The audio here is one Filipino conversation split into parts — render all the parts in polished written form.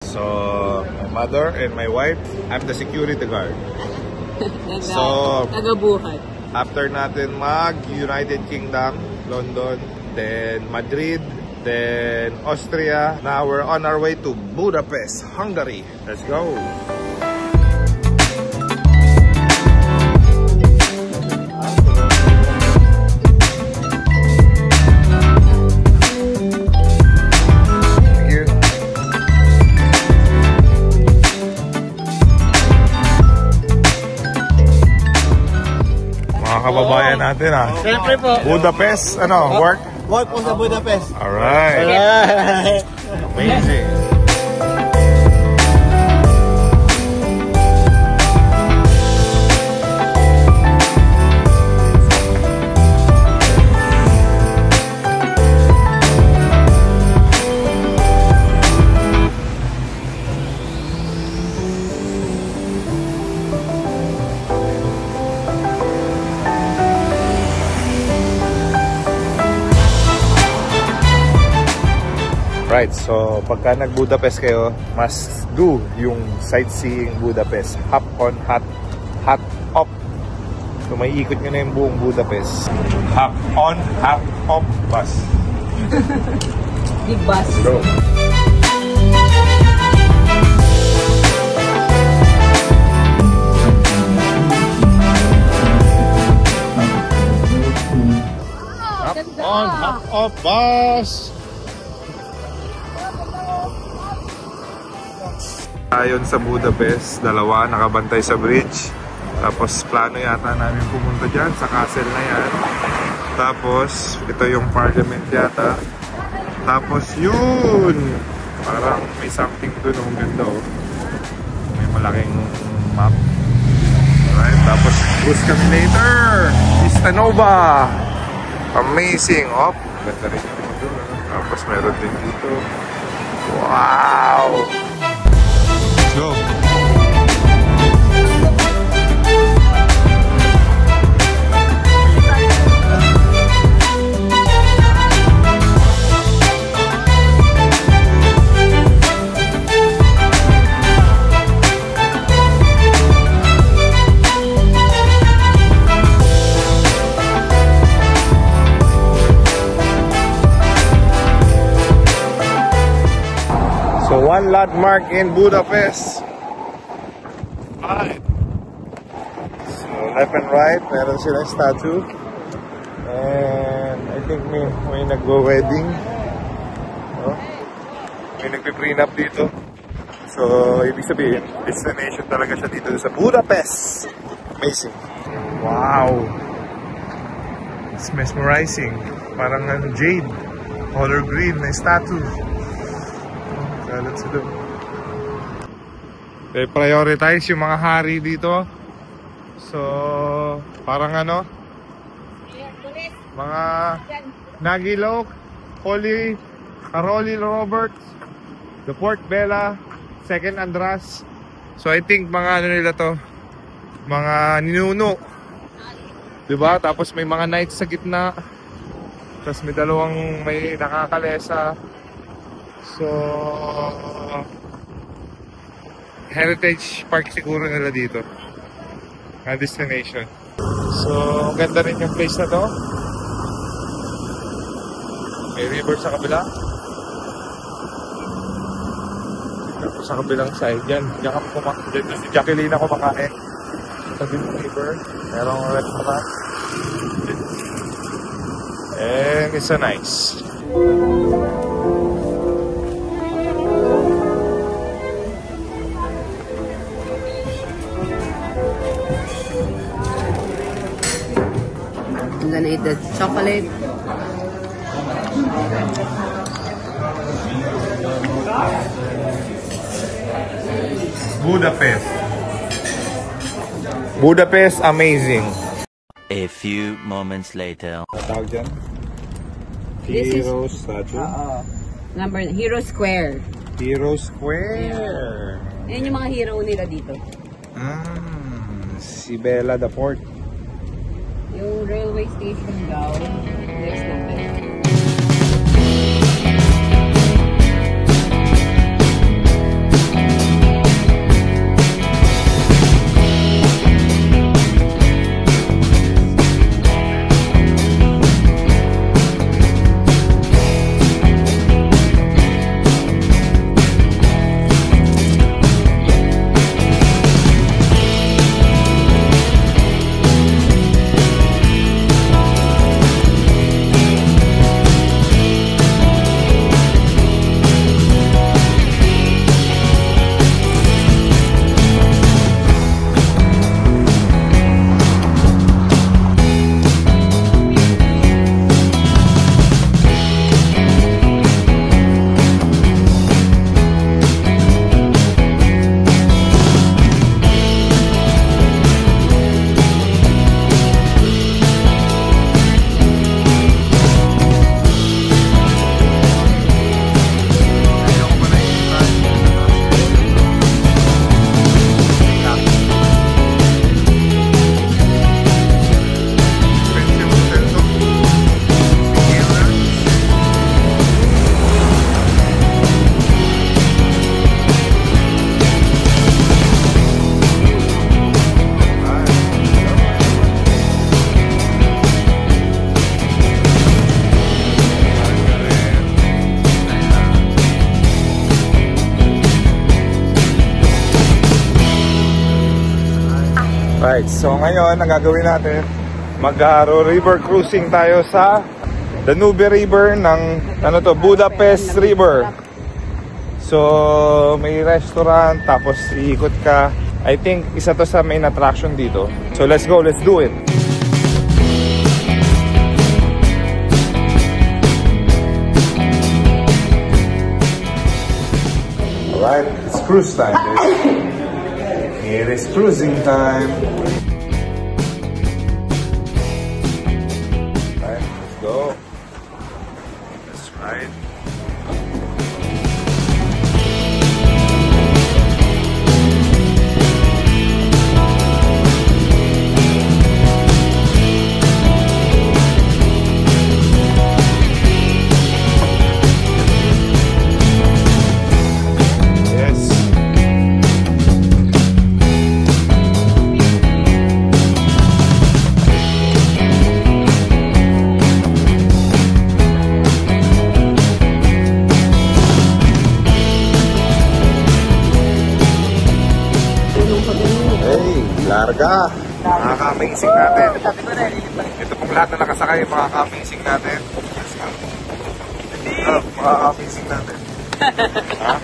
So, my mother and my wife, I'm the security guard. So, nagabuhat. After natin mag-United Kingdom, London, then Madrid, then Austria. Now we're on our way to Budapest, Hungary. Let's go! Kababayan natin Siyempre po. Budapest, work? Work po sa Budapest. Alright. Amazing. Right, so pagka nag-Budapest kayo, must do yung sightseeing Budapest. Hop on, hot off. So may ikot nyo na yung buong Budapest. Hop on, hop off bus. Big bus. Go. Hop on, hop off bus. Ayon sa Budapest, dalawa nakabantay sa bridge. Tapos plano yata namin pumunta dyan sa castle na yan. Tapos ito yung parliament yata. Tapos yun, parang may something doon, ang ganda oh. May malaking map. Alright, tapos bus kami later, Istanova. Amazing. Oh, ganda rin yung doon. Tapos meron din dito. Wow. Go. So one landmark in Budapest. Right. So left and right, meron silang statue. And I think may nagwo-wedding. Oh, may nagpe-prenup dito. So ibig sabihin, destination talaga siya dito sa Budapest. Amazing. Wow. It's mesmerizing. Parang jade, color green na statue. Let's do. They prioritize yung mga hari dito. So, parang mga Nagilok, Holy, Karoli Roberts, the Port Bella, Second Andras. So, I think mga nila to, mga ninuno. Diba? Tapos may mga knights sa gitna. Tapos may dalawang may nakakalesa. So, heritage park siguro nila dito. Destination. So, ganda rin yung place na to. May river sa kabila. Tapos sa kabilang side yan. Diyan ka kumakain. Si Jacqueline ako kumakain. Sa river. Merong restaurant. And it's a nice. I'm gonna eat the chocolate. Budapest, amazing. A few moments later. Tawag dyan? This is Hero statue? Hero Square. Hero Square. Yan yung mga hero nila dito. Si Bella the Port. Yung railway station daw, next natin. Alright, so ngayon, ang gagawin natin, river cruising tayo sa Danube River ng, Budapest River. So, may restaurant, tapos iikot ka. I think, isa to sa main attraction dito. So, let's go, let's do it. Alright, it's cruise time, guys. It is cruising time. Alright, let's go. Let's ride. Larga. Makaka-amazing natin. Ito pong lahat na nakasakay, makaka-amazing natin. Makaka-amazing natin. Ha?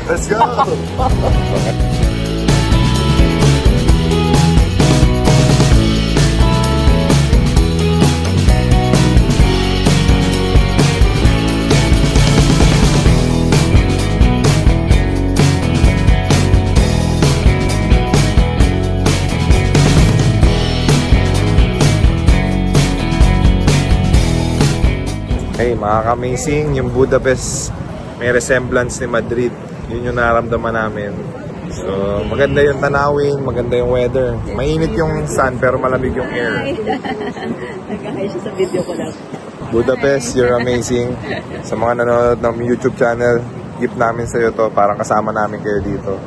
Let's go! Hey, mga ka-amazing, yung Budapest may resemblance ni Madrid. Yun yung naramdaman namin. So, maganda yung tanawin, maganda yung weather. Mainit yung sun pero malamig yung air. Nagkahay siya sa video ko lang. Budapest, you're amazing. Sa mga nanonood ng YouTube channel, gift namin sa iyo to. Parang kasama namin kayo dito.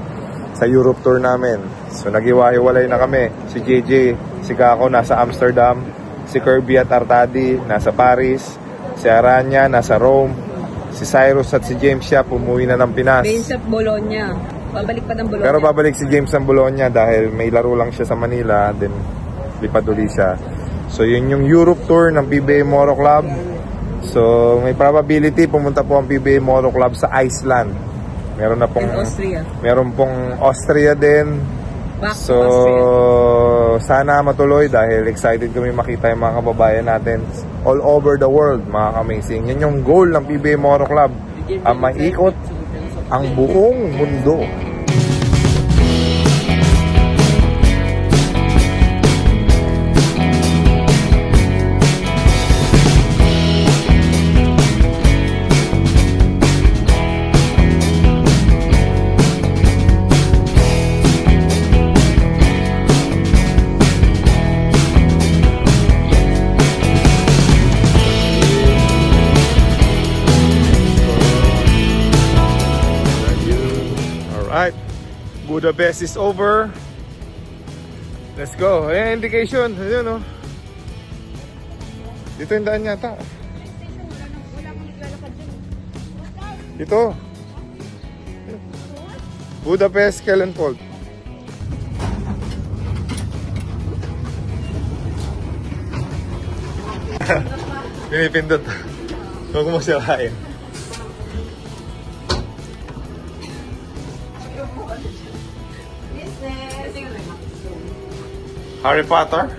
Sa Europe tour namin. So, nag-iwa-hiwalay na kami. Si JJ, si Kako nasa Amsterdam. Si Kirby at Artadi nasa Paris. Si Aranya nasa Rome. Si Cyrus at si James siya umuwi na ng Pinas. James at Bologna. Babalik pa ng Bologna. Pero babalik si James ng Bologna dahil may laro lang siya sa Manila. Then lipad uli siya. So yun yung Europe tour ng PBA Moro Club. So may probability pumunta po ang PBA Moro Club sa Iceland. Meron na pong Austria. Meron pong Austria din. Back So, to Austria. sana matuloy dahil excited kami makita yung mga kababayan natin all over the world, mga amazing. Yan yung goal ng PBA Moro Club, ang maikot ang buong mundo. Alright, Budapest is over. Let's go. Ayan, indication. Ayan, oh. Dito yung daan yata. Dito. Budapest, Kellenfold. Pinipindot. Huwag mo sirain. Harry Potter?